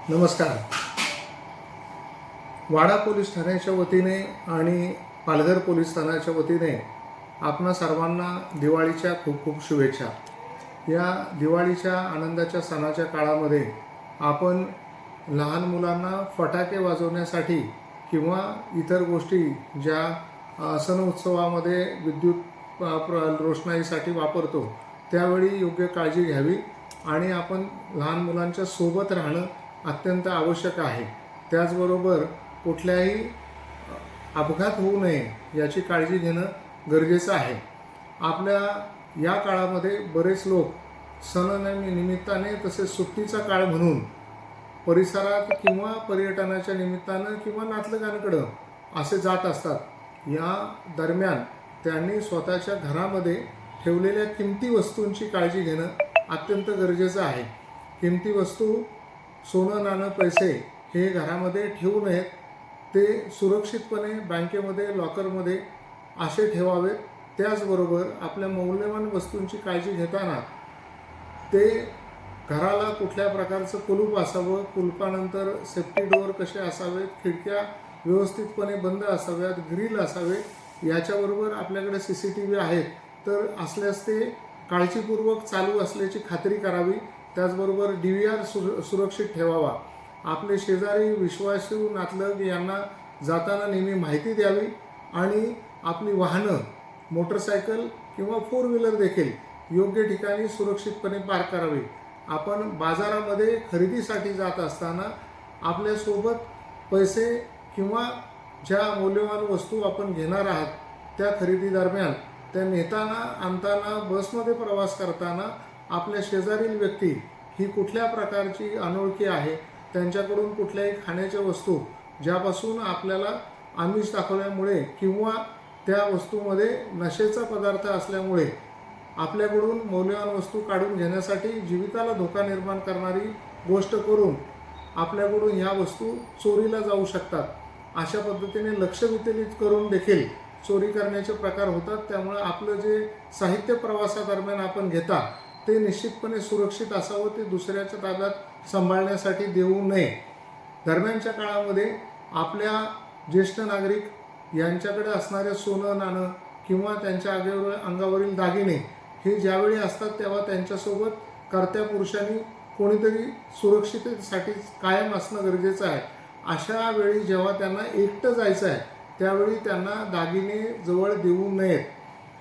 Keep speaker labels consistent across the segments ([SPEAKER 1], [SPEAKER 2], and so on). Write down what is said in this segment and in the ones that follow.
[SPEAKER 1] नमस्कार. वाडा पोलीस ठाण्याच्या वतीने आणि पालघर पोलीस ठाण्याच्या वतीने आपणा सर्वांना दिवाळीच्या खूप खूप शुभेच्छा. या दिवाळीच्या आनंदाच्या सणाच्या काळामध्ये आपण लहान मुलांना फटाके वाजवण्यासाठी किंवा इतर गोष्टी ज्या सण उत्सवामध्ये विद्युत रोषणाईसाठी वापरतो त्यावेळी योग्य काळजी घ्यावी आणि आपण लहान मुलांच्या सोबत राहणं अत्यंत आवश्यक आहे. त्याचबरोबर कुठल्याही अपघात होऊ नये याची काळजी घेणं गरजेचं आहे. आपल्या या काळामध्ये बरेच लोक सणानिमित्ताने तसेच सुट्टीचा काळ म्हणून परिसरात किंवा पर्यटनाच्या निमित्तानं किंवा नातलगांकडं असे जात असतात. या दरम्यान त्यांनी स्वतःच्या घरामध्ये ठेवलेल्या किमती वस्तूंची काळजी घेणं अत्यंत गरजेचं आहे. किमती वस्तू, सोनं, नाणं, पैसे हे घरामध्ये ठेवू नयेत. ते सुरक्षितपणे बँकेमध्ये, लॉकरमध्ये असे ठेवावेत. त्याचबरोबर आपल्या मौल्यवान वस्तूंची काळजी घेताना ते घराला कुठल्या प्रकारचं कुलूप असावं, कुलपानंतर सेफ्टी डोअर कसे असावेत, खिडक्या व्यवस्थितपणे बंद असाव्यात, ग्रिल असावे. याच्याबरोबर आपल्याकडे CCTV आहेत तर असल्यास ते काळजीपूर्वक चालू असल्याची खात्री करावी. त्याचबरोबर DVR सुरक्षित ठेवावा. आपले शेजारी, विश्वासू नातलग यांना जाताना नेहमी माहिती द्यावी आणि आपली वाहनं, मोटरसायकल किंवा 4 व्हीलर देखील योग्य ठिकाणी सुरक्षितपणे पार्क करावी. आपण बाजारामध्ये खरेदीसाठी जात असताना आपल्यासोबत पैसे किंवा ज्या मौल्यवान वस्तू आपण घेणार आहात त्या खरेदी दरम्यान, त्या नेताना आणताना, बसमध्ये प्रवास करताना आपल्या शेजारील व्यक्ती ही कुठल्या प्रकारची अनोळखी आहे, त्यांच्याकडून कुठल्याही खाण्याच्या वस्तू ज्यापासून आपल्याला आमिष दाखवल्यामुळे किंवा त्या वस्तूमध्ये नशेचा पदार्थ असल्यामुळे आपल्याकडून मौल्यवान वस्तू काढून घेण्यासाठी जीविताला धोका निर्माण करणारी गोष्ट करून आपल्याकडून ह्या वस्तू चोरीला जाऊ शकतात. अशा पद्धतीने लक्ष विचलित करून देखील चोरी करण्याचे प्रकार होतात. त्यामुळे आपलं जे साहित्य प्रवासादरम्यान आपण घेता ते निश्चितपणे सुरक्षित असावं. ते दुसऱ्याच्या ताब्यात सांभाळण्यासाठी देऊ नये. दरम्यानच्या काळामध्ये आपल्या ज्येष्ठ नागरिक यांच्याकडे असणारे सोनं, नाणं किंवा त्यांच्या अंगावरील दागिने हे ज्यावेळी असतात तेव्हा त्यांच्यासोबत कर्त्या पुरुषांनी कोणीतरी सुरक्षिततेसाठी कायम असणं गरजेचं आहे. अशा वेळी जेव्हा त्यांना एकटं जायचं आहे त्यावेळी त्यांना दागिने जवळ देऊ नयेत.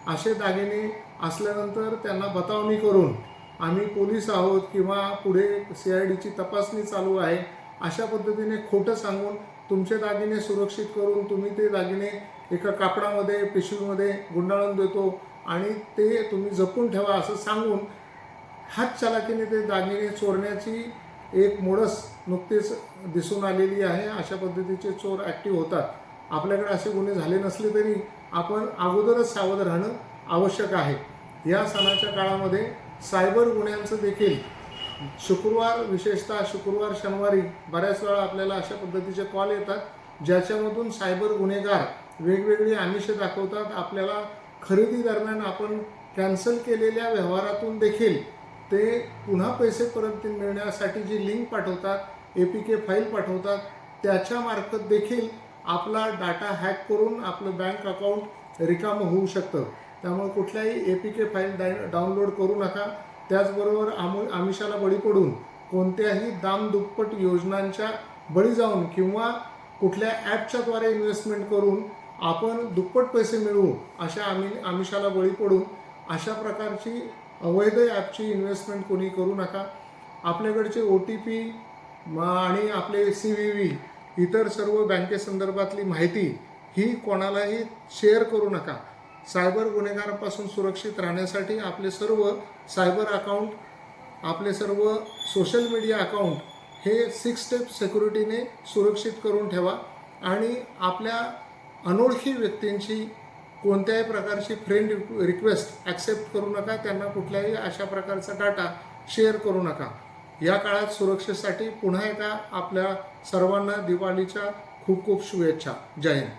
[SPEAKER 1] असे दागिने असल्यानंतर त्यांना बतावणी करून आम्ही पोलीस आहोत किंवा पुढे CIDची तपासणी चालू आहे अशा पद्धतीने खोटं सांगून तुमचे दागिने सुरक्षित करून तुम्ही ते दागिने एका कापडामध्ये, पिशवीमध्ये गुंडाळून देतो आणि ते तुम्ही जपून ठेवा असं सांगून हातचलाकीने ते दागिने चोरण्याची एक मोडस नुकतेच दिसून आलेली आहे. अशा पद्धतीचे चोर ॲक्टिव्ह होतात. आपल्याकडे असे गुन्हे झाले नसले तरी आपण अगोदरच सावध राहणं आवश्यक आहे. या सणाच्या काळामध्ये सायबर गुन्ह्यांचं देखील शुक्रवार, विशेषतः शुक्रवार, शनिवारी बऱ्याच वेळा आपल्याला अशा पद्धतीचे कॉल येतात ज्याच्यामधून सायबर गुन्हेगार वेगवेगळी आमिषे दाखवतात. आपल्याला खरेदी दरम्यान आपण कॅन्सल केलेल्या व्यवहारातून देखील ते पुन्हा पैसे परत मिळण्यासाठी जी लिंक पाठवतात, APK फाईल पाठवतात, त्याच्यामार्फत देखील आपला डाटा हॅक करून आपलं बँक अकाउंट रिकामं होऊ शकतं. त्यामुळे कुठल्याही APK फाईल डाउनलोड करू नका. त्याचबरोबर आमिषाला बळी पडून कोणत्याही दामदुप्पट योजनांच्या बळी जाऊन किंवा कुठल्या ॲपच्याद्वारे इन्व्हेस्टमेंट करून आपण दुप्पट पैसे मिळवू अशा आमिषाला बळी पडून अशा प्रकारची अवैध ॲपची इन्व्हेस्टमेंट कोणी करू नका. आपल्याकडचे OTP आणि आपले CVV, इतर सर्व बँकेसंदर्भातली माहिती ही कोणालाही शेअर करू नका. सायबर गुन्हेगारांपासून सुरक्षित राहण्यासाठी आपले सर्व सायबर अकाउंट, आपले सर्व सोशल मीडिया अकाउंट हे 6 स्टेप सिक्युरिटीने सुरक्षित करून ठेवा आणि आपल्या अनोळखी व्यक्तींची कोणत्याही प्रकारची फ्रेंड रिक्वेस्ट ॲक्सेप्ट करू नका. त्यांना कुठल्याही अशा प्रकारचा डाटा शेअर करू नका. या काळात सुरक्षेसाठी पुन्हा एकदा आपल्या सर्वांना दिवाळीच्या खूप खूप शुभेच्छा. जय हिंद.